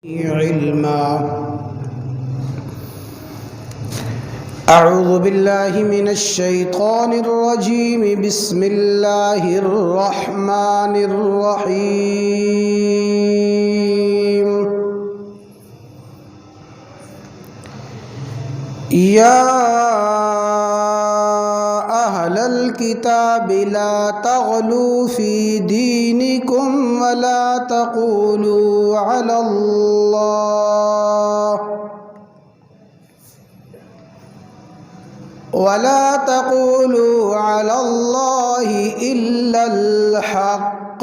علما. أعوذ بالله من الشيطان الرجيم. بسم الله الرحمن الرحيم. يا أهل الكتاب لا تغلوا في دينكم ولا تقولوا على الله إلا الحق.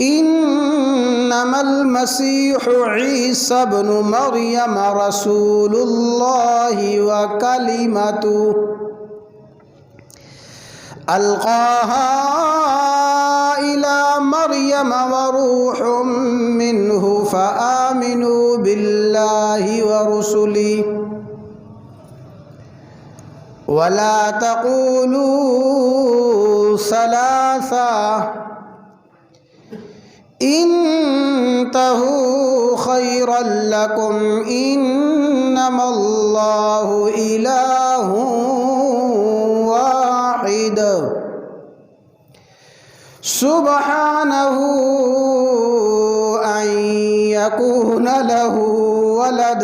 إنما المسيح عيسى ابن مريم رسول الله وكلمته ألقاها إلى مريم وروح منه فآمنوا بالله ورسله ولا تقولوا ثلاثة انتهوا خيرا لكم إنما الله إله واحد سبحانه أن يكون له ولد.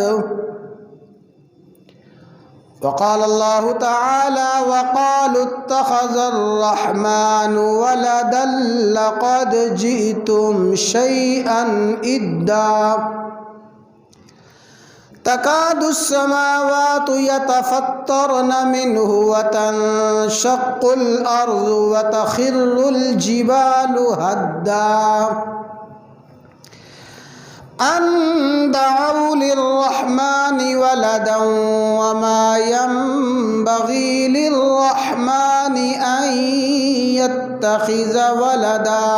وقال الله تعالى وقالوا اتخذ الرحمن ولدا لقد جئتم شيئا إدا. تكاد السماوات يتفطرن منه وتنشق الأرض وتخر الجبال هدا أن دعوا للرحمن ولدا وما ينبغي للرحمن أن يتخذ ولدا.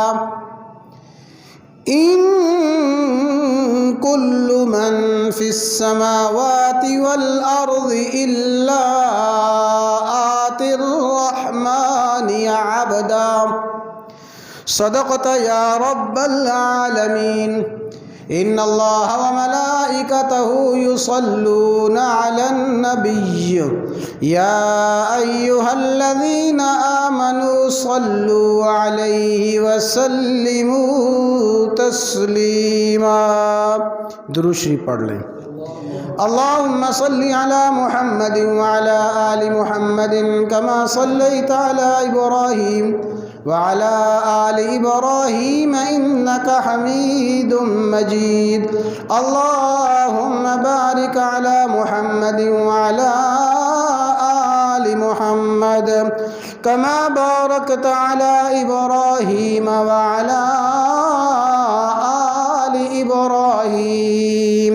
إن كل من في السماوات والأرض إلا آتي الرحمن عبدا. صدقت يا رب العالمين. إن الله وملائكته يصلون على النبي يا أيها الذين آمنوا صلوا عليه وسلموا تسليما. درود شریف پڑھ لیں. اللهم صل على محمد وعلى آل محمد كما صليت على إبراهيم وعلى آل إبراهيم إنك حميد مجيد. اللهم بارك على محمد وعلى آل محمد كما باركت على إبراهيم وعلى آل إبراهيم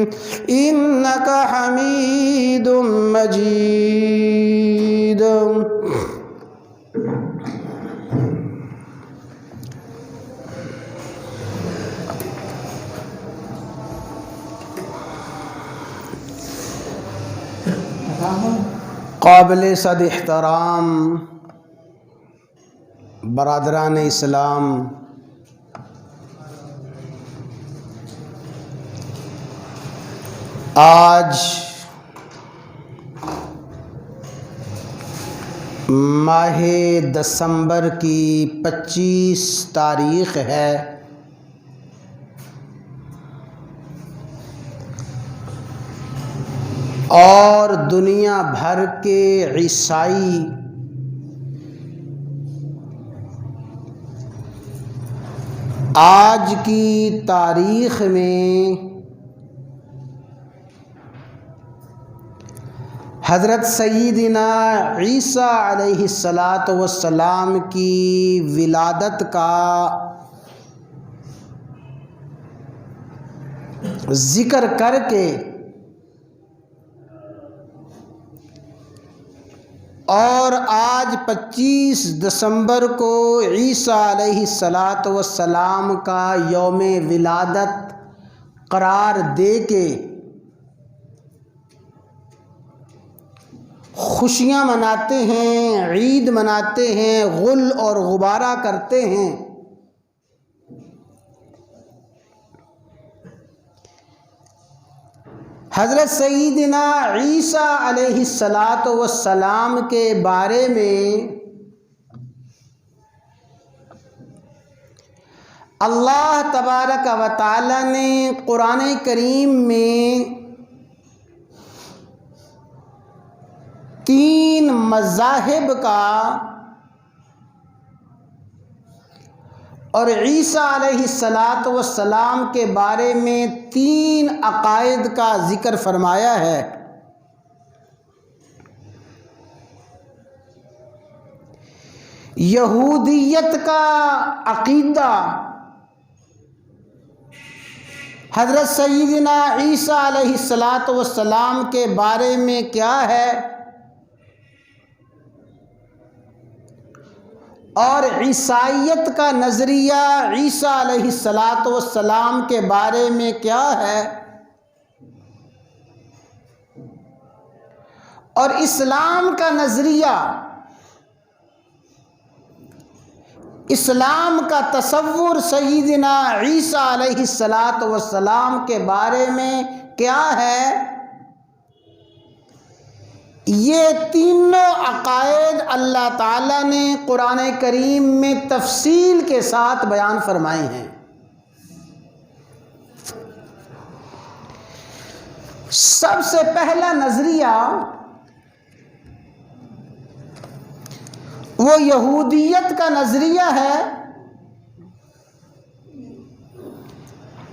إنك حميد مجيد. قابل صد احترام برادران اسلام، آج ماہ دسمبر کی 25 تاریخ ہے. اور دنیا بھر کے عیسائی آج کی تاریخ میں حضرت سیدنا عیسیٰ علیہ السلام کی ولادت کا ذکر کر کے اور آج 25 دسمبر کو عیسیٰ علیہ السلام کا یوم ولادت قرار دے کے خوشیاں مناتے ہیں، عید مناتے ہیں، غل اور غبارہ کرتے ہیں. حضرت سیدنا عیسیٰ علیہ السلام کے بارے میں اللہ تبارک و تعالی نے قرآن کریم میں 3 مذاہب کا اور عیسیٰ علیہ السلام کے بارے میں 3 عقائد کا ذکر فرمایا ہے۔ یہودیت کا عقیدہ حضرت سیدنا عیسیٰ علیہ السلام کے بارے میں کیا ہے، اور عیسائیت کا نظریہ عیسیٰ علیہ السلام کے بارے میں کیا ہے، اور اسلام کا نظریہ، اسلام کا تصور سیدنا عیسیٰ علیہ السلام کے بارے میں کیا ہے، یہ تینوں عقائد اللہ تعالیٰ نے قرآن کریم میں تفصیل کے ساتھ بیان فرمائے ہیں۔ سب سے پہلا نظریہ وہ یہودیت کا نظریہ ہے۔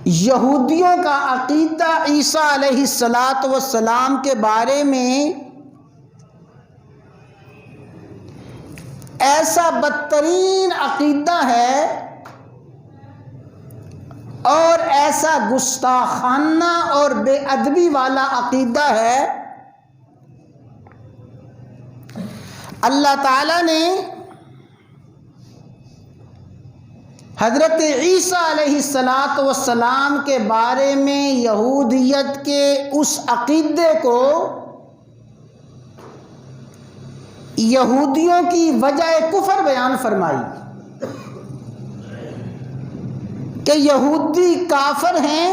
یہودیوں کا عقیدہ عیسیٰ علیہ السلام کے بارے میں ایسا بدترین عقیدہ ہے اور ایسا گستاخانہ اور بے ادبی والا عقیدہ ہے۔ اللہ تعالیٰ نے حضرت عیسیٰ علیہ السلام کے بارے میں یہودیت کے اس عقیدے کو یہودیوں کی وجہ کفر بیان فرمائی کہ یہودی کافر ہیں۔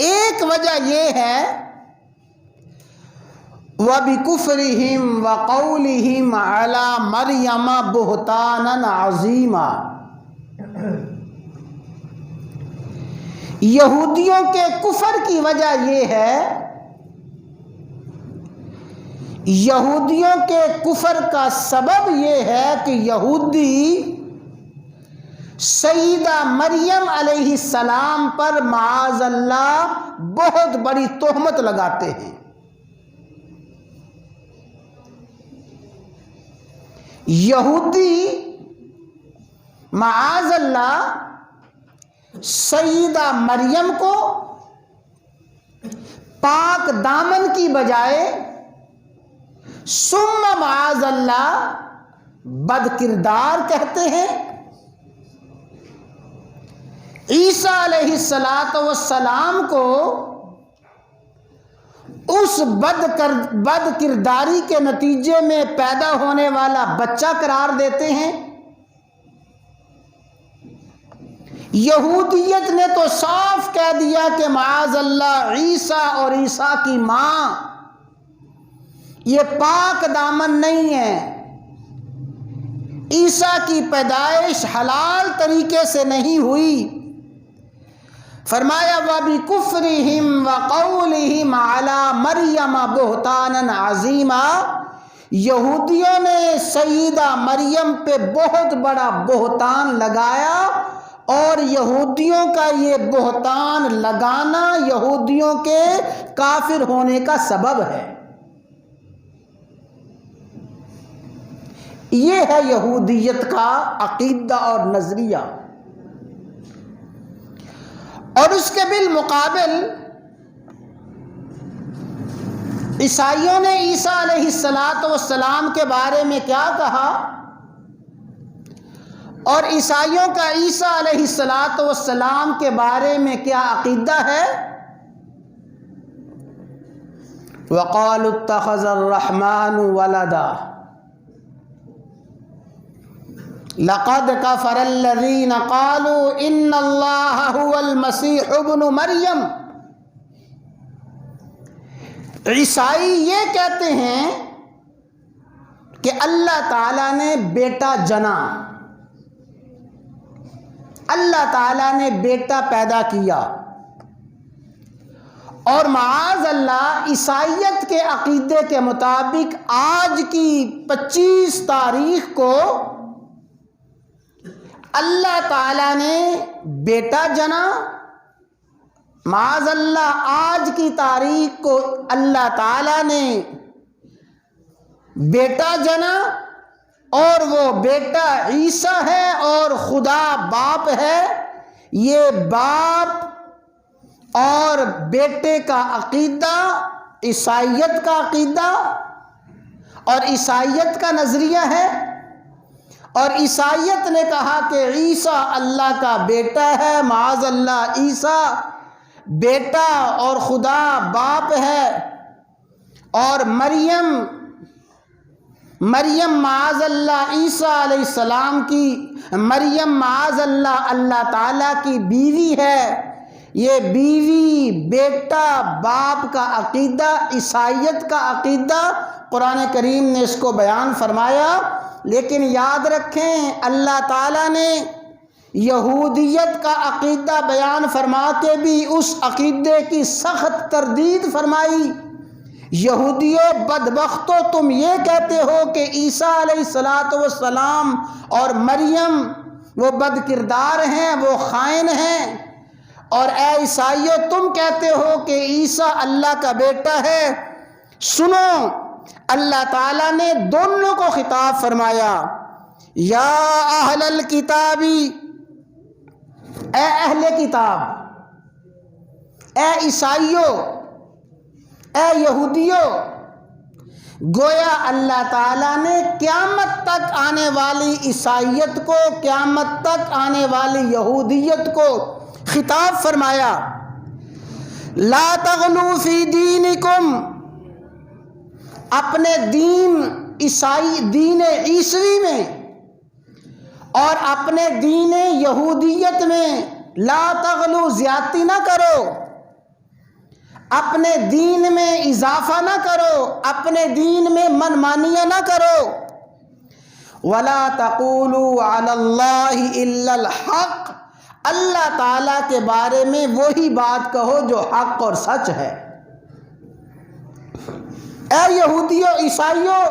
ایک وجہ یہ ہے وَبِكُفْرِهِمْ وَقَوْلِهِمْ عَلَى مَرْيَمَ بُهْتَانًا عَظِيمًا، یہودیوں کے کفر کی وجہ یہ ہے، یہودیوں کے کفر کا سبب یہ ہے کہ یہودی سیدہ مریم علیہ السلام پر معاذ اللہ بہت بڑی تہمت لگاتے ہیں۔ یہودی معاذ اللہ سیدہ مریم کو پاک دامن کی بجائے ثم معاذ اللہ بد کردار کہتے ہیں۔ عیسیٰ علیہ السلام کو اس بد کرداری کے نتیجے میں پیدا ہونے والا بچہ قرار دیتے ہیں۔ یہودیت نے تو صاف کہہ دیا کہ معاذ اللہ عیسیٰ اور عیسیٰ کی ماں یہ پاک دامن نہیں ہے، عیسیٰ کی پیدائش حلال طریقے سے نہیں ہوئی۔ فرمایا وَبِكُفْرِهِمْ وَقَوْلِهِمْ عَلَى مَرْيَمَ بُهْتَانًا عَظِيمًا، یہودیوں نے سیدہ مریم پہ بہت بڑا بہتان لگایا، اور یہودیوں کا یہ بہتان لگانا یہودیوں کے کافر ہونے کا سبب ہے۔ یہ ہے یہودیت کا عقیدہ اور نظریہ۔ اور اس کے بالمقابل عیسائیوں نے عیسیٰ علیہ السلام کے بارے میں کیا کہا، اور عیسائیوں کا عیسیٰ علیہ السلام کے بارے میں کیا عقیدہ ہے؟ وَقَالُوا اتَّخَذَ الرَّحْمَنُ وَلَدًا لَقَدْ كَفَرَ الَّذِينَ قَالُوا إِنَّ اللَّهَ هُوَ الْمَسِيحُ ابْنُ مَرْيَمَ عیسائی یہ کہتے ہیں کہ اللہ تعالیٰ نے بیٹا جنا، اللہ تعالیٰ نے بیٹا پیدا کیا، اور معاذ اللہ عیسائیت کے عقیدے کے مطابق آج کی 25 تاریخ کو اللہ تعالیٰ نے بیٹا جنا، معاذ اللہ آج کی تاریخ کو اللہ تعالیٰ نے بیٹا جنا، اور وہ بیٹا عیسیٰ ہے اور خدا باپ ہے۔ یہ باپ اور بیٹے کا عقیدہ عیسائیت کا عقیدہ اور عیسائیت کا نظریہ ہے، اور عیسائیت نے کہا کہ عیسیٰ اللہ کا بیٹا ہے، معاذ اللہ عیسیٰ بیٹا اور خدا باپ ہے، اور مریم معاذ اللہ عیسیٰ علیہ السلام کی، مریم معاذ اللہ اللہ تعالیٰ کی بیوی ہے۔ یہ بیوی بیٹا باپ کا عقیدہ عیسائیت کا عقیدہ قرآن کریم نے اس کو بیان فرمایا، لیکن یاد رکھیں اللہ تعالیٰ نے یہودیت کا عقیدہ بیان فرما کے بھی اس عقیدے کی سخت تردید فرمائی۔ یہودیوں بدبختوں، تم یہ کہتے ہو کہ عیسیٰ علیہ السلام اور مریم وہ بد کردار ہیں، وہ خائن ہیں، اور اے عیسائیوں تم کہتے ہو کہ عیسیٰ اللہ کا بیٹا ہے۔ سنو، اللہ تعالیٰ نے دونوں کو خطاب فرمایا، یا اہل الکتابی، اے اہل کتاب، اے عیسائیوں، اے یہودیوں۔ گویا اللہ تعالیٰ نے قیامت تک آنے والی عیسائیت کو، قیامت تک آنے والی یہودیت کو خطاب فرمایا، لا تغلو فی دینکم، اپنے دین دین عیسوی میں اور اپنے دین یہودیت میں لا تغلو، زیادتی نہ کرو، اپنے دین میں اضافہ نہ کرو، اپنے دین میں منمانیاں نہ کرو، ولا تقولوا علی اللہ الا الحق، اللہ تعالیٰ کے بارے میں وہی بات کہو جو حق اور سچ ہے۔ اے یہودیوں عیسائیوں،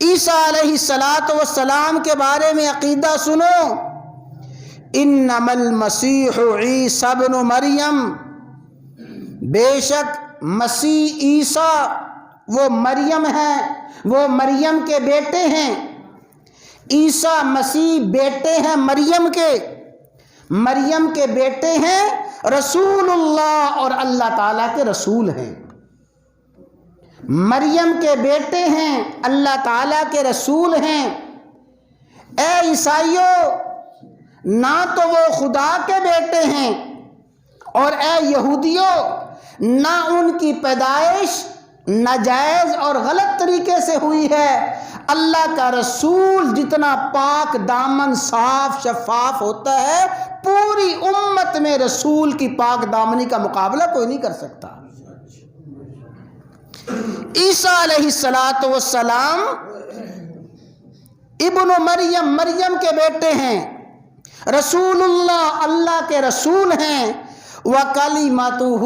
عیسیٰ علیہ السلام کے بارے میں عقیدہ سنو، انما المسیح عیسیٰ ابن مریم، بے شک مسیح عیسیٰ وہ مریم ہیں، وہ مریم کے بیٹے ہیں۔ عیسیٰ مسیح بیٹے ہیں مریم کے بیٹے ہیں، رسول اللہ اور اللہ تعالیٰ کے رسول ہیں۔ مریم کے بیٹے ہیں، اللہ تعالیٰ کے رسول ہیں۔ اے عیسائیوں، نہ تو وہ خدا کے بیٹے ہیں، اور اے یہودیوں، نہ ان کی پیدائش ناجائز اور غلط طریقے سے ہوئی ہے۔ اللہ کا رسول جتنا پاک دامن صاف شفاف ہوتا ہے، پوری امت میں رسول کی پاک دامنی کا مقابلہ کوئی نہیں کر سکتا۔ عیسیٰ علیہ السلام ابن مریم، مریم کے بیٹے ہیں، رسول اللہ، اللہ کے رسول ہیں، وَكَلِمَتُهُ،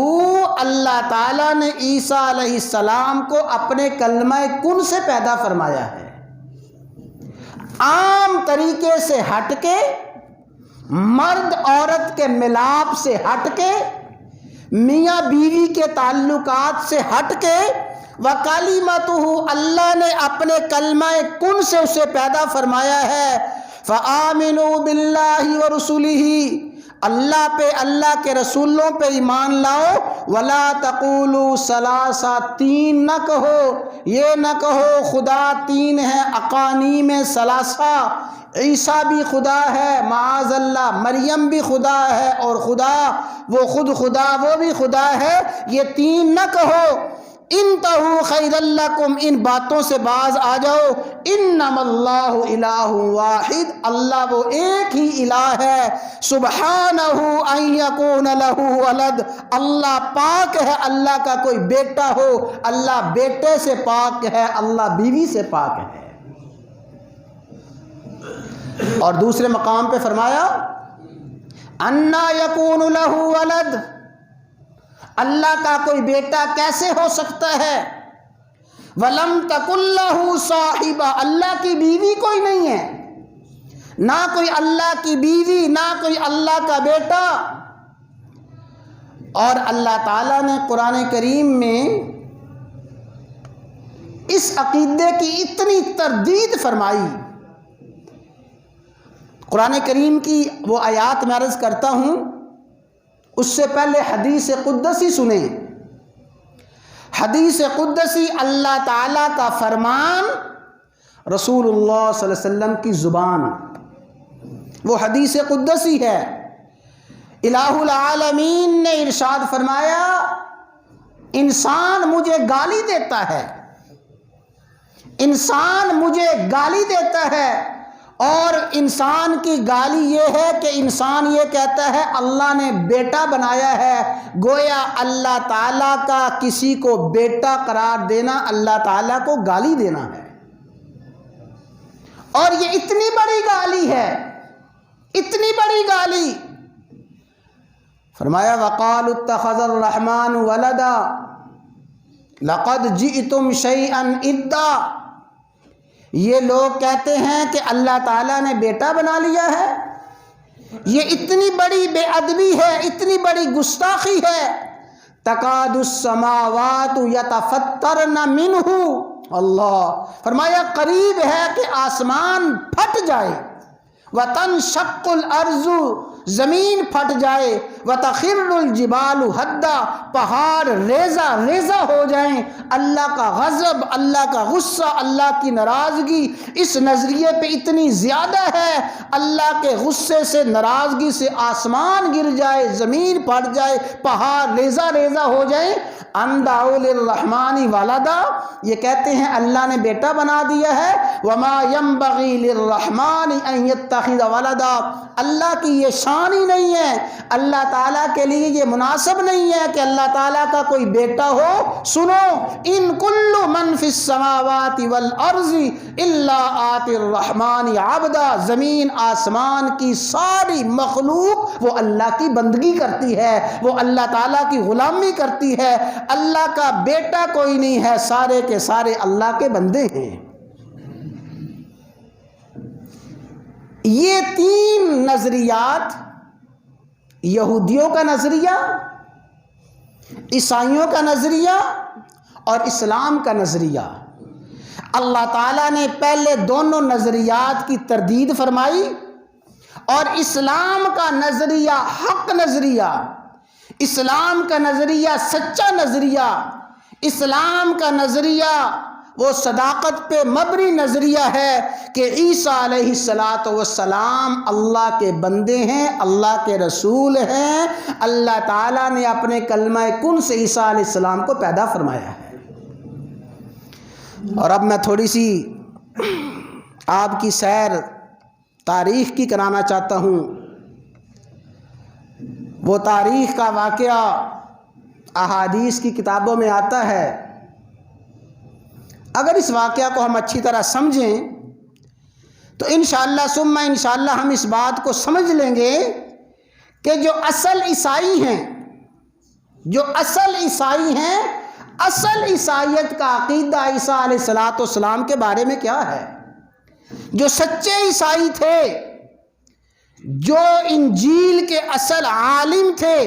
اللہ تعالیٰ نے عیسیٰ علیہ السلام کو اپنے کلمہ کن سے پیدا فرمایا ہے۔ عام طریقے سے ہٹ کے، مرد عورت کے ملاپ سے ہٹ کے، میاں بیوی کے تعلقات سے ہٹ کے، وَكَلِمَتُهُ، اللہ نے اپنے کلمہ کن سے اسے پیدا فرمایا ہے۔ فَآمِنُوا بِاللَّهِ وَرُسُلِهِ، اللہ پہ، اللہ کے رسولوں پہ ایمان لاؤ۔ وَلَا تَقُولُوا ثَلَاثَةٌ، تین نہ کہو، یہ نہ کہو خدا تین ہے، اقانیم ثلاثہ، عیسیٰ بھی خدا ہے معاذ اللہ، مریم بھی خدا ہے، اور خدا وہ خود خدا وہ بھی خدا ہے، یہ تین نہ کہو۔ انتہوا خیرا لکم، ان باتوں سے باز آ جاؤ، انما اللہ الہ واحد، اللہ وہ ایک ہی الہ ہے، سبحانہ ان یکون لہ ولد، اللہ پاک ہے اللہ کا کوئی بیٹا ہو، اللہ بیٹے سے پاک ہے، اللہ بیوی سے پاک ہے۔ اور دوسرے مقام پہ فرمایا انا یکون لہ ولد، اللہ کا کوئی بیٹا کیسے ہو سکتا ہے؟ وَلَمْ تَكُنْ لَهُ صَاحِبَةٌ، اللہ کی بیوی کوئی نہیں ہے، نہ کوئی اللہ کی بیوی، نہ کوئی اللہ کا بیٹا۔ اور اللہ تعالیٰ نے قرآن کریم میں اس عقیدے کی اتنی تردید فرمائی، قرآن کریم کی وہ آیات میں عرض کرتا ہوں، اس سے پہلے حدیث قدسی سنیں۔ حدیث قدسی اللہ تعالیٰ کا فرمان، رسول اللہ صلی اللہ علیہ وسلم کی زبان، وہ حدیث قدسی ہے۔ الہ العالمین نے ارشاد فرمایا انسان مجھے گالی دیتا ہے، انسان مجھے گالی دیتا ہے، اور انسان کی گالی یہ ہے کہ انسان یہ کہتا ہے اللہ نے بیٹا بنایا ہے، گویا اللہ تعالیٰ کا کسی کو بیٹا قرار دینا اللہ تعالیٰ کو گالی دینا ہے۔ اور یہ اتنی بڑی گالی ہے، اتنی بڑی گالی۔ فرمایا وَقَالُوا اتَّخَذَ الرَّحْمَنُ وَلَدًا لَقَدْ جِئْتُمْ شَيْئًا إِدًّا، یہ لوگ کہتے ہیں کہ اللہ تعالیٰ نے بیٹا بنا لیا ہے، یہ اتنی بڑی بے ادبی ہے، اتنی بڑی گستاخی ہے۔ تکاد السماوات یتفطرن منہ، اللہ فرمایا قریب ہے کہ آسمان پھٹ جائے، وتنشق الارض، زمین پھٹ جائے، وتخر الجبال ہدا، پہاڑ ریزہ ریزہ ہو جائیں۔ اللہ کا غضب، اللہ کا غصہ، اللہ کی ناراضگی اس نظریے پہ اتنی زیادہ ہے، اللہ کے غصے سے، ناراضگی سے آسمان گر جائے، زمین پھٹ جائے، پہاڑ ریزہ ریزہ ہو جائیں۔ ان دعوا للرحمن ولدا، یہ کہتے ہیں اللہ نے بیٹا بنا دیا ہے۔ وما ينبغي للرحمن ان يتخذ ولدا، اللہ کی یہ شان ہی نہیں ہے، اللہ تعالیٰ کے لیے یہ مناسب نہیں ہے کہ اللہ تعالیٰ کا کوئی بیٹا ہو۔ سنو، ان کل من فی السماوات والارض الا آتی الرحمن عبدا، زمین آسمان کی ساری مخلوق وہ اللہ کی بندگی کرتی ہے، وہ اللہ تعالیٰ کی غلامی کرتی ہے، اللہ کا بیٹا کوئی نہیں ہے، سارے کے سارے اللہ کے بندے ہیں۔ یہ تین نظریات، یہودیوں کا نظریہ، عیسائیوں کا نظریہ اور اسلام کا نظریہ، اللہ تعالیٰ نے پہلے دونوں نظریات کی تردید فرمائی، اور اسلام کا نظریہ حق نظریہ، اسلام کا نظریہ سچا نظریہ، اسلام کا نظریہ وہ صداقت پہ مبنی نظریہ ہے کہ عیسیٰ علیہ السلام اللہ کے بندے ہیں، اللہ کے رسول ہیں، اللہ تعالیٰ نے اپنے کلمہ کن سے عیسیٰ علیہ السلام کو پیدا فرمایا ہے۔ اور اب میں تھوڑی سی آپ کی سیر تاریخ کی کرانا چاہتا ہوں۔ وہ تاریخ کا واقعہ احادیث کی کتابوں میں آتا ہے، اگر اس واقعہ کو ہم اچھی طرح سمجھیں تو انشاءاللہ ثم انشاءاللہ ہم اس بات کو سمجھ لیں گے کہ جو اصل عیسائی ہیں، جو اصل عیسائی ہیں، اصل عیسائیت کا عقیدہ عیسیٰ علیہ السلام کے بارے میں کیا ہے۔ جو سچے عیسائی تھے، جو انجیل کے اصل عالم تھے،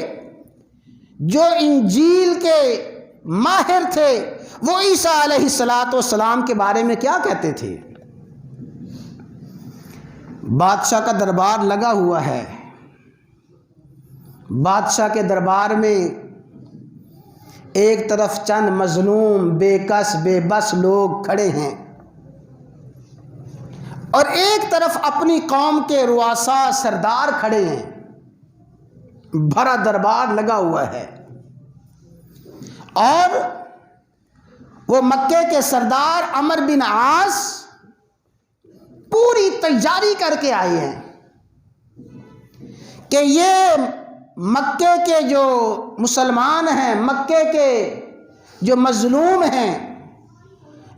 جو انجیل کے ماہر تھے، وہ عیسیٰ علیہ السلام کے بارے میں کیا کہتے تھے۔ بادشاہ کا دربار لگا ہوا ہے، بادشاہ کے دربار میں ایک طرف چند مظلوم بے کس بے بس لوگ کھڑے ہیں، اور ایک طرف اپنی قوم کے رؤساء سردار کھڑے ہیں، بھرا دربار لگا ہوا ہے، اور وہ مکے کے سردار عمر بن عاص پوری تیاری کر کے آئے ہیں کہ یہ مکے کے جو مسلمان ہیں، مکے کے جو مظلوم ہیں،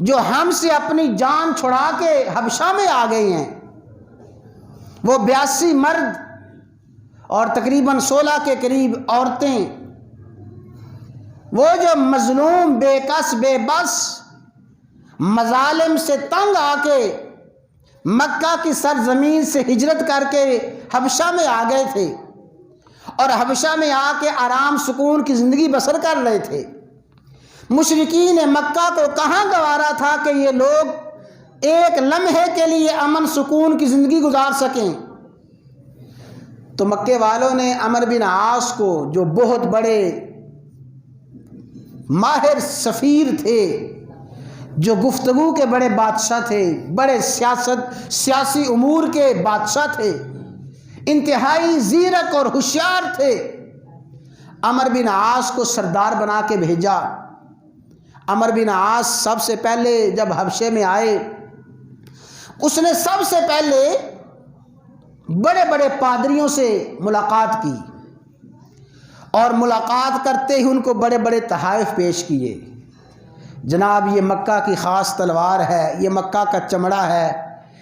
جو ہم سے اپنی جان چھڑا کے حبشہ میں آ گئے ہیں، وہ 82 مرد اور تقریباً 16 کے قریب عورتیں، وہ جو مظلوم، بے کس، بے بس، مظالم سے تنگ آ کے مکہ کی سرزمین سے ہجرت کر کے حبشہ میں آ گئے تھے اور حبشہ میں آ کے آرام سکون کی زندگی بسر کر رہے تھے، مشرکین مکہ کو کہاں گوارا تھا کہ یہ لوگ ایک لمحے کے لیے امن سکون کی زندگی گزار سکیں؟ تو مکے والوں نے عمر بن عاص کو، جو بہت بڑے ماہر سفیر تھے، جو گفتگو کے بڑے بادشاہ تھے، بڑے سیاسی امور کے بادشاہ تھے، انتہائی زیرک اور ہوشیار تھے، عمر بن عاص کو سردار بنا کے بھیجا۔ عمر بن عاص سب سے پہلے جب حبشے میں آئے، اس نے سب سے پہلے بڑے بڑے پادریوں سے ملاقات کی اور ملاقات کرتے ہی ان کو بڑے بڑے تحائف پیش کیے۔ جناب یہ مکہ کی خاص تلوار ہے، یہ مکہ کا چمڑا ہے،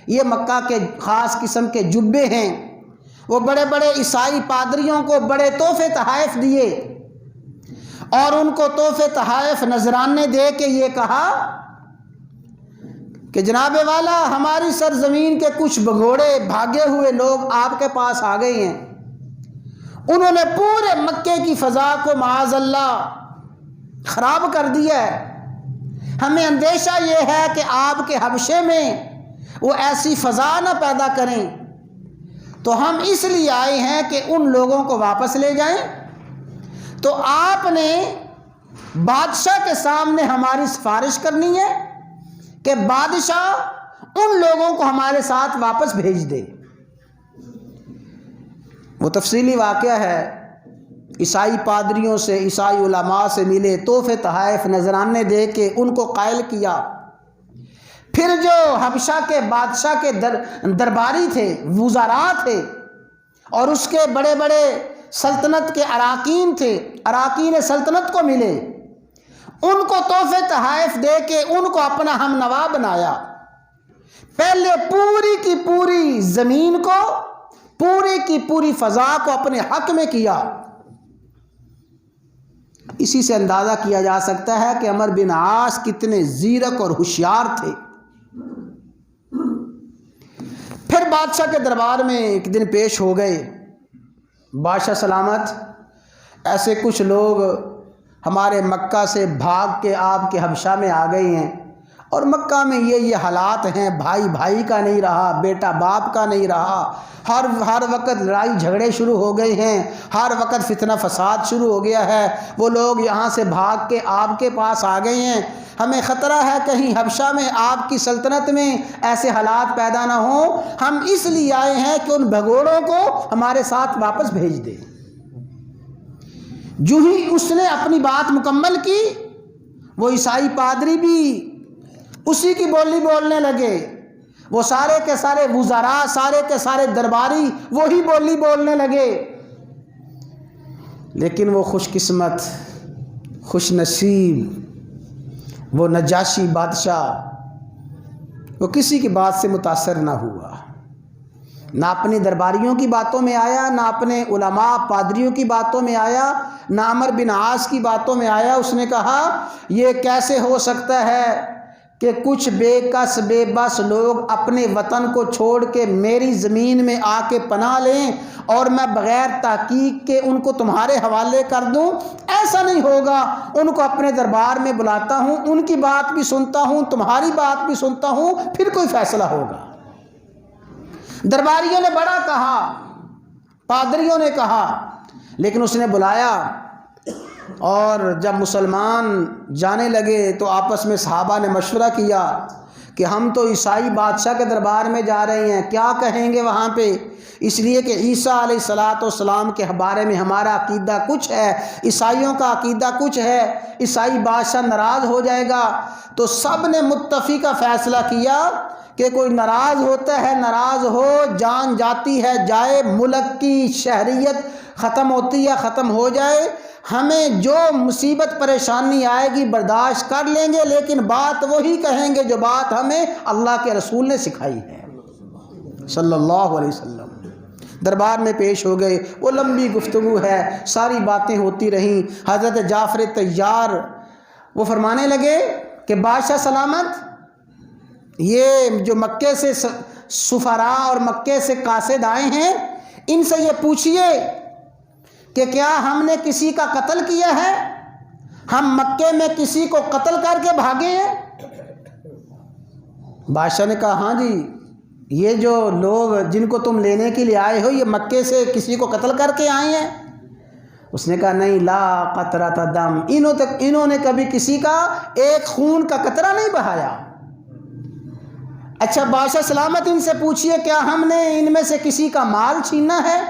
یہ مکہ کے خاص قسم کے جبے ہیں۔ وہ بڑے بڑے عیسائی پادریوں کو بڑے تحفے تحائف دیے اور ان کو تحفے تحائف نذرانے دے کے یہ کہا کہ جناب والا، ہماری سرزمین کے کچھ بگوڑے بھاگے ہوئے لوگ آپ کے پاس آ گئے ہیں، انہوں نے پورے مکے کی فضا کو معاذ اللہ خراب کر دیا ہے۔ ہمیں اندیشہ یہ ہے کہ آپ کے حبشے میں وہ ایسی فضا نہ پیدا کریں، تو ہم اس لیے آئے ہیں کہ ان لوگوں کو واپس لے جائیں۔ تو آپ نے بادشاہ کے سامنے ہماری سفارش کرنی ہے کہ بادشاہ ان لوگوں کو ہمارے ساتھ واپس بھیج دے۔ وہ تفصیلی واقعہ ہے، عیسائی پادریوں سے، عیسائی علماء سے ملے، تحفے تحائف نذرانے دے کے ان کو قائل کیا۔ پھر جو حبشہ کے بادشاہ کے درباری تھے، وزراء تھے، اور اس کے بڑے بڑے سلطنت کے اراکین تھے، اراکین سلطنت کو ملے، ان کو تحفے تحائف دے کے ان کو اپنا ہم نوا بنایا۔ پہلے پوری کی پوری زمین کو، پوری کی پوری فضا کو اپنے حق میں کیا۔ اسی سے اندازہ کیا جا سکتا ہے کہ عمر بن عاص کتنے زیرک اور ہوشیار تھے۔ پھر بادشاہ کے دربار میں ایک دن پیش ہو گئے، بادشاہ سلامت، ایسے کچھ لوگ ہمارے مکہ سے بھاگ کے آپ کے حبشہ میں آ گئے ہیں، اور مکہ میں یہ حالات ہیں، بھائی بھائی کا نہیں رہا، بیٹا باپ کا نہیں رہا، ہر وقت لڑائی جھگڑے شروع ہو گئے ہیں، ہر وقت فتنہ فساد شروع ہو گیا ہے، وہ لوگ یہاں سے بھاگ کے آپ کے پاس آ گئے ہیں، ہمیں خطرہ ہے کہیں حبشہ میں آپ کی سلطنت میں ایسے حالات پیدا نہ ہوں، ہم اس لیے آئے ہیں کہ ان بھگوڑوں کو ہمارے ساتھ واپس بھیج دیں۔ جو ہی اس نے اپنی بات مکمل کی، وہ عیسائی پادری بھی اسی کی بولی بولنے لگے، وہ سارے کے سارے وزراء، سارے کے سارے درباری وہی بولی بولنے لگے۔ لیکن وہ خوش قسمت، خوش نصیب وہ نجاشی بادشاہ، وہ کسی کی بات سے متاثر نہ ہوا، نہ اپنی درباریوں کی باتوں میں آیا، نہ اپنے علماء پادریوں کی باتوں میں آیا، نہ عمر بن عاص کی باتوں میں آیا۔ اس نے کہا یہ کیسے ہو سکتا ہے کہ کچھ بے کس بے بس لوگ اپنے وطن کو چھوڑ کے میری زمین میں آ کے پناہ لیں اور میں بغیر تحقیق کے ان کو تمہارے حوالے کر دوں؟ ایسا نہیں ہوگا، ان کو اپنے دربار میں بلاتا ہوں، ان کی بات بھی سنتا ہوں، تمہاری بات بھی سنتا ہوں، پھر کوئی فیصلہ ہوگا۔ درباریوں نے بڑا کہا، پادریوں نے کہا، لیکن اس نے بلایا، اور جب مسلمان جانے لگے تو آپس میں صحابہ نے مشورہ کیا کہ ہم تو عیسائی بادشاہ کے دربار میں جا رہے ہیں، کیا کہیں گے وہاں پہ؟ اس لیے کہ عیسیٰ علیہ السلام کے بارے میں ہمارا عقیدہ کچھ ہے، عیسائیوں کا عقیدہ کچھ ہے، عیسائی بادشاہ ناراض ہو جائے گا، تو سب نے متفقہ فیصلہ کیا کہ کوئی ناراض ہوتا ہے ناراض ہو، جان جاتی ہے جائے، ملک کی شہریت ختم ہوتی ہے ختم ہو جائے، ہمیں جو مصیبت پریشانی آئے گی برداشت کر لیں گے، لیکن بات وہی کہیں گے جو بات ہمیں اللہ کے رسول نے سکھائی ہے صلی اللہ علیہ وسلم۔ دربار میں پیش ہو گئے، وہ لمبی گفتگو ہے، ساری باتیں ہوتی رہیں۔ حضرت جعفر طیار وہ فرمانے لگے کہ بادشاہ سلامت، یہ جو مکے سے سفراء اور مکے سے قاصد آئے ہیں، ان سے یہ پوچھئے کہ کیا ہم نے کسی کا قتل کیا ہے؟ ہم مکے میں کسی کو قتل کر کے بھاگے ہیں؟ بادشاہ نے کہا ہاں جی، یہ جو لوگ جن کو تم لینے کے لیے آئے ہو یہ مکے سے کسی کو قتل کر کے آئے ہیں؟ اس نے کہا نہیں، لا قطرۃ دم، انہوں نے کبھی کسی کا ایک خون کا قطرہ نہیں بہایا۔ اچھا بادشاہ سلامت، ان سے پوچھئے کیا ہم نے ان میں سے کسی کا مال چھینا ہے؟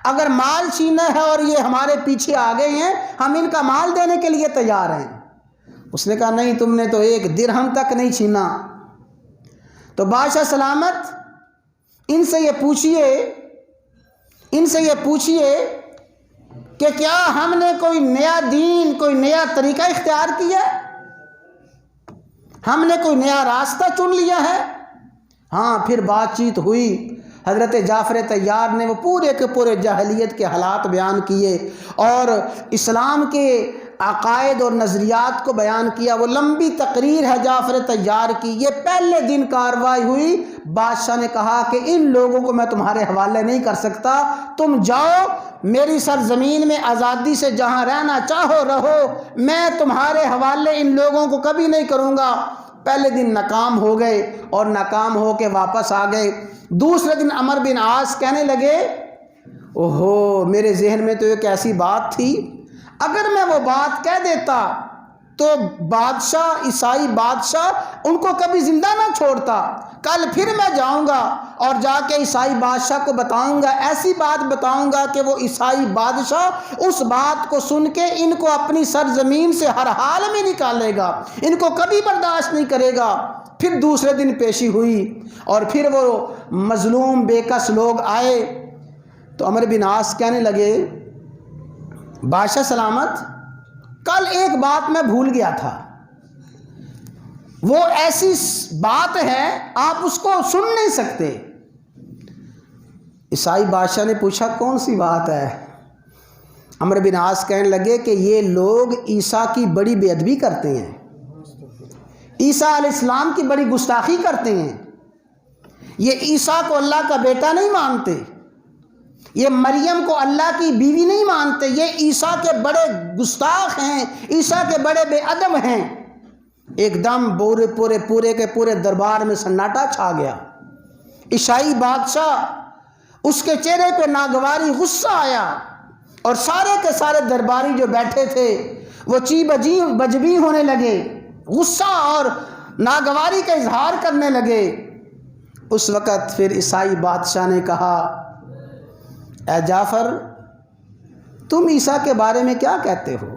اگر مال چھینا ہے اور یہ ہمارے پیچھے آ گئے ہیں، ہم ان کا مال دینے کے لیے تیار ہیں۔ اس نے کہا نہیں، تم نے تو ایک درہم تک نہیں چھینا۔ تو بادشاہ سلامت ان سے یہ پوچھئے کہ کیا ہم نے کوئی نیا دین، کوئی نیا طریقہ اختیار کیا ہے؟ ہم نے کوئی نیا راستہ چن لیا ہے؟ ہاں، پھر بات چیت ہوئی۔ حضرت جعفر طیار نے وہ پورے کے پورے جاہلیت کے حالات بیان کیے اور اسلام کے عقائد اور نظریات کو بیان کیا۔ وہ لمبی تقریر ہے جعفر طیار کی۔ یہ پہلے دن کارروائی ہوئی، بادشاہ نے کہا کہ ان لوگوں کو میں تمہارے حوالے نہیں کر سکتا، تم جاؤ میری سرزمین میں آزادی سے جہاں رہنا چاہو رہو، میں تمہارے حوالے ان لوگوں کو کبھی نہیں کروں گا۔ پہلے دن ناکام ہو گئے اور ناکام ہو کے واپس آ گئے۔ دوسرے دن عمر بن عاص کہنے لگے اوہو، میرے ذہن میں تو ایک ایسی بات تھی، اگر میں وہ بات کہہ دیتا تو بادشاہ، عیسائی بادشاہ ان کو کبھی زندہ نہ چھوڑتا۔ کل پھر میں جاؤں گا اور جا کے عیسائی بادشاہ کو بتاؤں گا، ایسی بات بتاؤں گا کہ وہ عیسائی بادشاہ اس بات کو سن کے ان کو اپنی سرزمین سے ہر حال میں نکالے گا، ان کو کبھی برداشت نہیں کرے گا۔ پھر دوسرے دن پیشی ہوئی اور پھر وہ مظلوم بے کس لوگ آئے تو عمر بن عاص کہنے لگے بادشاہ سلامت، کل ایک بات میں بھول گیا تھا، وہ ایسی بات ہے آپ اس کو سن نہیں سکتے۔ عیسائی بادشاہ نے پوچھا کون سی بات ہے؟ عمر بن عاص کہنے لگے کہ یہ لوگ عیسیٰ کی بڑی بے ادبی کرتے ہیں، عیسیٰ علیہ السلام کی بڑی گستاخی کرتے ہیں، یہ عیسیٰ کو اللہ کا بیٹا نہیں مانتے، یہ مریم کو اللہ کی بیوی نہیں مانتے، یہ عیسیٰ کے بڑے گستاخ ہیں، عیسیٰ کے بڑے بے ادب ہیں۔ ایک دم پورے کے پورے دربار میں سناٹا چھا گیا۔ عیسائی بادشاہ، اس کے چہرے پہ ناگواری غصہ آیا اور سارے کے سارے درباری جو بیٹھے تھے وہ بجبی ہونے لگے، غصہ اور ناگواری کا اظہار کرنے لگے۔ اس وقت پھر عیسائی بادشاہ نے کہا اے جعفر، تم عیسیٰ کے بارے میں کیا کہتے ہو؟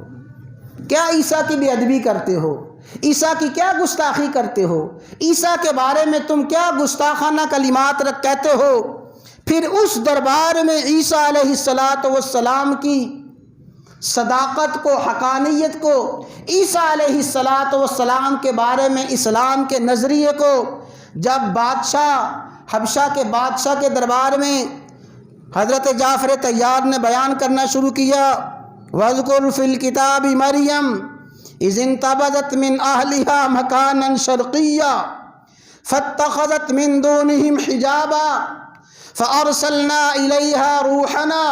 کیا عیسیٰ کی بے ادبی کرتے ہو؟ عیسیٰ کی کیا گستاخی کرتے ہو؟ عیسیٰ کے بارے میں تم کیا گستاخانہ کلمات کہتے ہو؟ پھر اس دربار میں عیسیٰ علیہ السلام کی صداقت کو، حقانیت کو، عیسیٰ علیہ السلام کے بارے میں اسلام کے نظریے کو جب حبشہ کے بادشاہ کے دربار میں حضرت جعفر طیار نے بیان کرنا شروع کیا، وَاذْكُرْ فِي الْكِتَابِ مَرْيَمَ إِذِ انتبذت من أهلها مكانا شرقيا فاتخذت من دونهم حجابا فأرسلنا إليها روحنا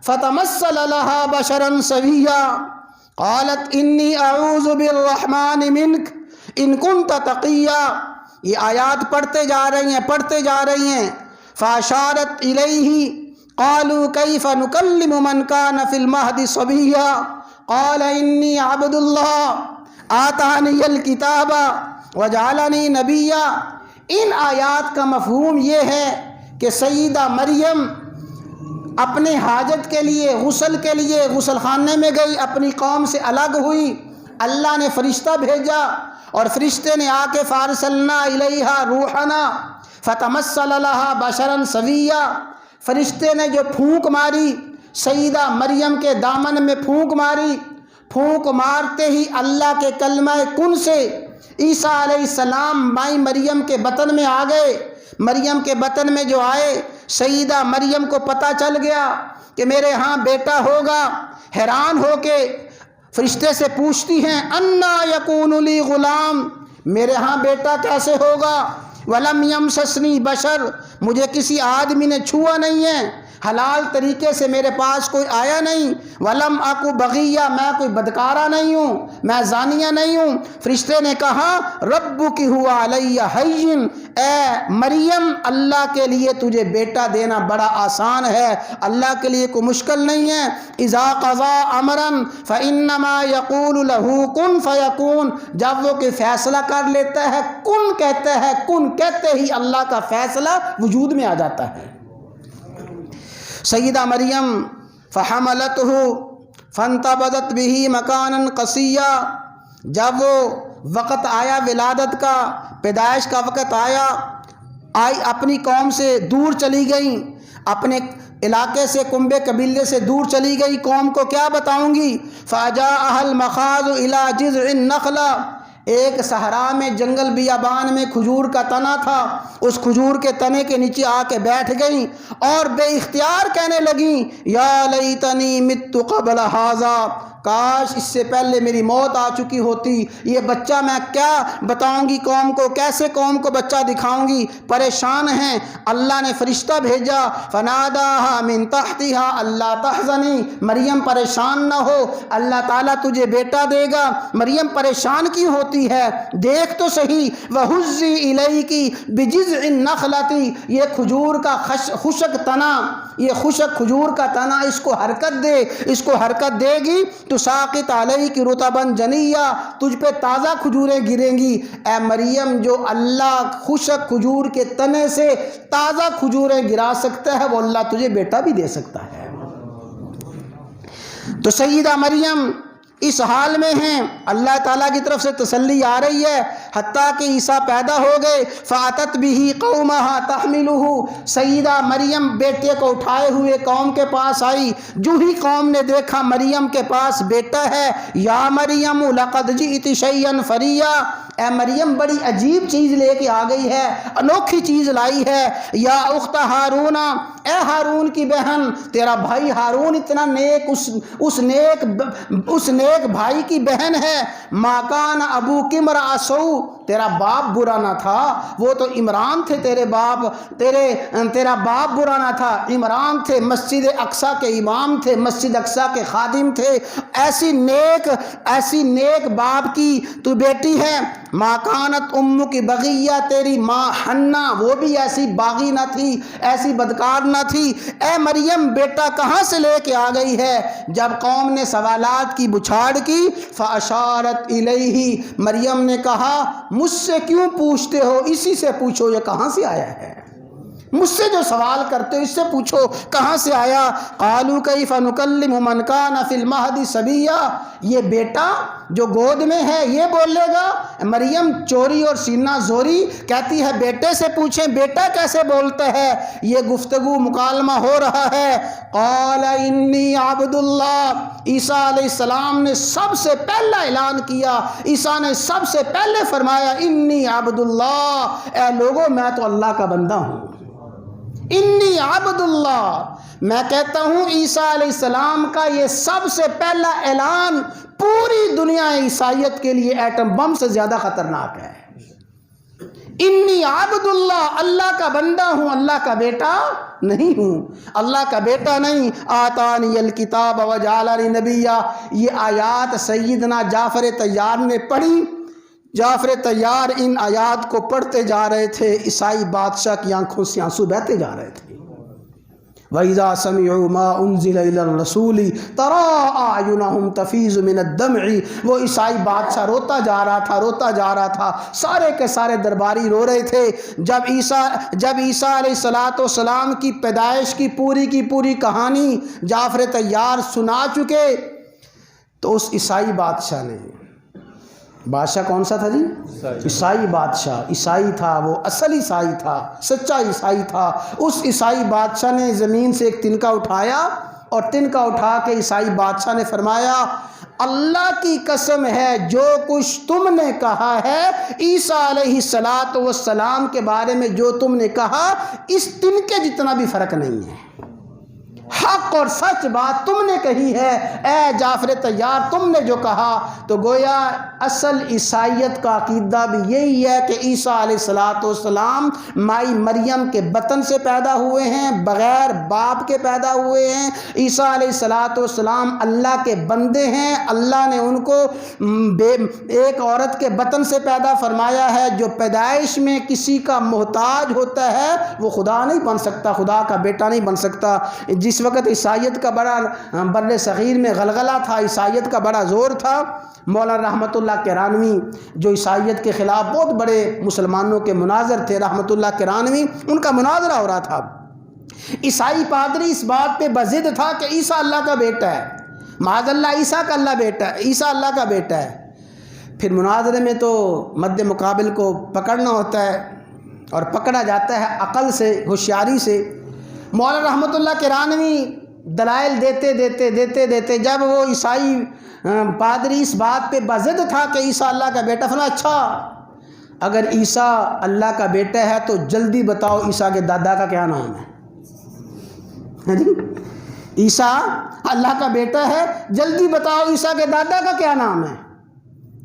فتمثل لها بشرا سويا قالت إني أعوذ بالرحمن منك إن كنت تقيا۔ یہ آیات پڑھتے جا رہی ہیں فاشارت إليه قالوا كيف نكلم من كان في المهد صبيا قال إني عبد الله آتاني الكتاب وجعلني نبيا۔ ان آیات کا مفہوم یہ ہے کہ سیدہ مریم اپنے حاجت کے لیے غسل خانے میں گئی، اپنی قوم سے الگ ہوئی، اللہ نے فرشتہ بھیجا اور فرشتے نے آ کے فارسلنا الیہا روحنا فتمثل لہا بشرا سویا، فرشتے نے جو پھونک ماری سیدہ مریم کے دامن میں پھونک مارتے ہی اللہ کے کلمہ کن سے عیسیٰ علیہ السلام مائی مریم کے بطن میں آ گئے۔ مریم کے بطن میں جو آئے، سیدہ مریم کو پتہ چل گیا کہ میرے ہاں بیٹا ہوگا۔ حیران ہو کے فرشتے سے پوچھتی ہیں انا یکون لی غلام، میرے ہاں بیٹا کیسے ہوگا؟ ولم یمسسنی بشر، مجھے کسی آدمی نے چھوا نہیں ہے، حلال طریقے سے میرے پاس کوئی آیا نہیں۔ ولم اکو بغیہ، میں کوئی بدکارہ نہیں ہوں، میں زانیہ نہیں ہوں۔ فرشتے نے کہا ربک ہوا علیہ ہین، اے مریم اللہ کے لیے تجھے بیٹا دینا بڑا آسان ہے، اللہ کے لیے کوئی مشکل نہیں ہے۔ اذا قضا امرا فانما یقول له کن فیکون، جب وہ کوئی فیصلہ کر لیتا ہے کن کہتا ہے، کن کہتے ہی اللہ کا فیصلہ وجود میں آ جاتا ہے۔ سیدہ مریم فحملتہ فانتبذت بہ مکانا قصیا، جب وہ وقت آیا ولادت کا، پیدائش کا وقت آئی اپنی قوم سے دور چلی گئیں، اپنے علاقے سے کنبے قبیلے سے دور چلی گئی، قوم کو کیا بتاؤں گی؟ فجاءها المخاض الى جذع النخلہ، ایک صحرا میں جنگل بیابان میں کھجور کا تنا تھا، اس کھجور کے تنے کے نیچے آ کے بیٹھ گئیں اور بے اختیار کہنے لگیں یا لیتنی مت قبل ھذا، کاش اس سے پہلے میری موت آ چکی ہوتی، یہ بچہ میں کیا بتاؤں گی قوم کو، کیسے قوم کو بچہ دکھاؤں گی، پریشان ہیں۔ اللہ نے فرشتہ بھیجا فناداها من تحتها الا تحزنی، مریم پریشان نہ ہو، اللہ تعالیٰ تجھے بیٹا دے گا۔ مریم پریشان کیوں ہوتی ہے؟ دیکھ تو صحیح، وہزی الیکی بجذع النخلۃ، یہ کھجور کا خشک تنا، یہ خشک کھجور کا تنا اس کو حرکت دے گی تو ساقط علیک رطبا جنیا، تجھ پہ تازہ کھجوریں گریں گی۔ اے مریم، جو اللہ خشک کھجور کے تنے سے تازہ کھجوریں گرا سکتا ہے وہ اللہ تجھے بیٹا بھی دے سکتا ہے۔ تو سیدہ مریم اس حال میں ہیں، اللہ تعالیٰ کی طرف سے تسلی آ رہی ہے، حتیٰ کہ عیسیٰ پیدا ہو گئے۔ فاتت بہ قومہا تحملہ، سیدہ مریم بیٹے کو اٹھائے ہوئے قوم کے پاس آئی، جو ہی قوم نے دیکھا مریم کے پاس بیٹا ہے، یا مریم لقد جئت شیئا فریا، اے مریم بڑی عجیب چیز لے کے آ گئی ہے، انوکھی چیز لائی ہے۔ یا اخت ہارون، اے ہارون کی بہن، تیرا بھائی ہارون اتنا نیک، اس نیک بھائی کی بہن ہے۔ ما کان ابوک امرأ سوء، تیرا باپ برا نہ تھا، وہ تو عمران تھے، تیرا باپ برا نہ تھا، عمران تھے، مسجد اقصیٰ کے امام تھے، مسجد اقصیٰ کے خادم تھے، ایسی نیک باپ کی تو بیٹی ہے۔ ما کانت امک بغیہ، تیری ماں حنا وہ بھی ایسی باغی نہ تھی، ایسی بدکار نہ تھی۔ اے مریم بیٹا کہاں سے لے کے آ گئی ہے؟ جب قوم نے سوالات کی بچھاڑ کی، فاشارت الیہ، مریم نے کہا مجھ سے کیوں پوچھتے ہو، اسی سے پوچھو یہ کہاں سے آیا ہے، مجھ سے جو سوال کرتے ہو اس سے پوچھو کہاں سے آیا۔ قالوا کیف نکلم من کان فی المہد صبیا، یہ بیٹا جو گود میں ہے یہ بولے گا؟ مریم چوری اور سینہ زوری کہتی ہے بیٹے سے پوچھیں، بیٹا کیسے بولتا ہے؟ یہ گفتگو مکالمہ ہو رہا ہے۔ قال انی عبد اللہ، عیسیٰ علیہ السلام نے سب سے پہلا اعلان کیا، عیسیٰ نے سب سے پہلے فرمایا انی عبد اللہ، اے لوگو میں تو اللہ کا بندہ ہوں، انی عبد اللہ۔ میں کہتا ہوں عیسیٰ علیہ السلام کا یہ سب سے پہلا اعلان پوری دنیا عیسائیت کے لیے ایٹم بم سے زیادہ خطرناک ہے۔ انی عبد اللہ، اللہ کا بندہ ہوں، اللہ کا بیٹا نہیں ہوں، اللہ کا بیٹا نہیں۔ آتانی الکتاب وجعلنی نبیا، یہ آیات سیدنا جعفر طیار نے پڑھی۔ جعفر طیار ان آیات کو پڑھتے جا رہے تھے، عیسائی بادشاہ کی آنکھوں سے آنسو بہتے جا رہے تھے۔ وَإِذَا سَمِعُوا مَا أُنزِلَ إِلَى الرَّسُولِ تَرَىٰ أَعْيُنَهُمْ تَفِيضُ مِنَ الدَّمْعِ۔ وہ عیسائی بادشاہ روتا جا رہا تھا، سارے کے سارے درباری رو رہے تھے۔ جب عیسیٰ علیہ السلام کی پیدائش کی پوری کہانی جعفر طیار سنا چکے تو اس عیسائی بادشاہ نے، بادشاہ کون سا تھا جی؟ عیسائی بادشاہ، عیسائی تھا وہ، اصل عیسائی تھا، سچا عیسائی تھا۔ اس عیسائی بادشاہ نے زمین سے ایک تنکا اٹھایا اور تنکا اٹھا کے عیسائی بادشاہ نے فرمایا اللہ کی قسم ہے جو کچھ تم نے کہا ہے عیسیٰ علیہ السلام کے بارے میں، جو تم نے کہا اس تنکے جتنا بھی فرق نہیں ہے، حق اور سچ بات تم نے کہی ہے اے جعفر طیار، تم نے جو کہا۔ تو گویا اصل عیسائیت کا عقیدہ بھی یہی ہے کہ عیسیٰ علیہ السلام مائی مریم کے بطن سے پیدا ہوئے ہیں، بغیر باپ کے پیدا ہوئے ہیں۔ عیسیٰ علیہ السلام اللہ کے بندے ہیں، اللہ نے ان کو ایک عورت کے بطن سے پیدا فرمایا ہے۔ جو پیدائش میں کسی کا محتاج ہوتا ہے وہ خدا نہیں بن سکتا، خدا کا بیٹا نہیں بن سکتا۔ جس وقت عیسائیت کا بڑا بر صغیر میں غلغلہ تھا، عیسائیت کا بڑا زور تھا، مولانا رحمت اللہ کرانوی جو عیسائیت کے خلاف بہت بڑے مسلمانوں کے مناظر تھے، رحمت اللہ کرانوی، ان کا مناظرہ ہو رہا تھا۔ عیسائی پادری اس بات پہ بضد تھا کہ عیسیٰ اللہ کا بیٹا ہے، معاذ اللہ عیسیٰ کا اللہ بیٹا ہے، عیسیٰ اللہ کا بیٹا ہے۔ پھر مناظرے میں تو مد مقابل کو پکڑنا ہوتا ہے اور پکڑا جاتا ہے عقل سے، ہوشیاری سے۔ مولانا رحمت اللہ کرانوی دلائل دیتے جب وہ عیسائی پادری اس بات پہ بضد تھا کہ عیسیٰ اللہ کا بیٹا، فرمایا اچھا اگر عیسیٰ اللہ کا بیٹا ہے تو جلدی بتاؤ عیسیٰ کے دادا کا کیا نام ہے؟ عیسیٰ اللہ کا بیٹا ہے، جلدی بتاؤ عیسیٰ کے دادا کا کیا نام ہے؟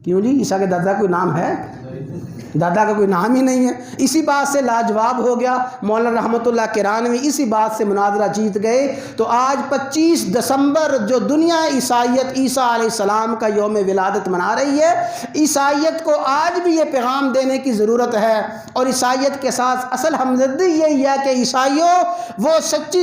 کیوں جی عیسیٰ کے دادا کوئی نام ہے؟ دادا کا کوئی نام ہی نہیں ہے۔ اسی بات سے لاجواب ہو گیا مولانا رحمت اللہ کرانوی، اسی بات سے مناظرہ جیت گئے۔ تو آج 25 دسمبر جو دنیا عیسائیت عیسیٰ علیہ السلام کا یوم ولادت منا رہی ہے، عیسائیت کو آج بھی یہ پیغام دینے کی ضرورت ہے، اور عیسائیت کے ساتھ اصل ہمدردی یہی ہے کہ عیسائیوں وہ سچی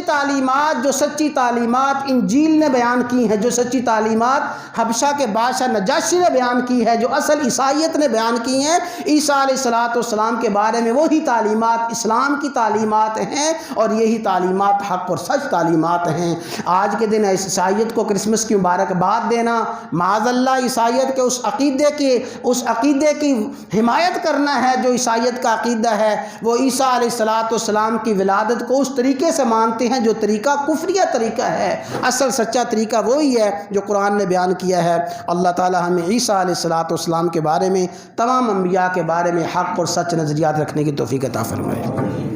تعلیمات انجیل نے بیان کی ہیں، جو سچی تعلیمات حبشہ کے بادشاہ نجاشی نے بیان کی ہے، جو اصل عیسائیت نے بیان کی ہیں، عیسیٰ علیہ السلام کے بارے میں وہی تعلیمات اسلام کی تعلیمات ہیں، اور یہی تعلیمات حق اور سچ تعلیمات ہیں۔ آج کے دن عیسائیت کو کرسمس کی مبارکباد دینا، معاذ اللہ عیسائیت کے اس عقیدے کی حمایت کرنا ہے جو عیسائیت کا عقیدہ ہے۔ وہ عیسیٰ علیہ السلام کی ولادت کو اس طریقے سے مانتے ہیں جو طریقہ کفریہ طریقہ ہے، اصل سچا طریقہ وہی ہے جو قرآن نے بیان کیا ہے۔ اللہ تعالی ہمیں عیسیٰ علیہ السلام کے بارے میں، تمام انبیاء کے بارے میں حق اور سچ نظریات رکھنے کی توفیق عطا فرمائے۔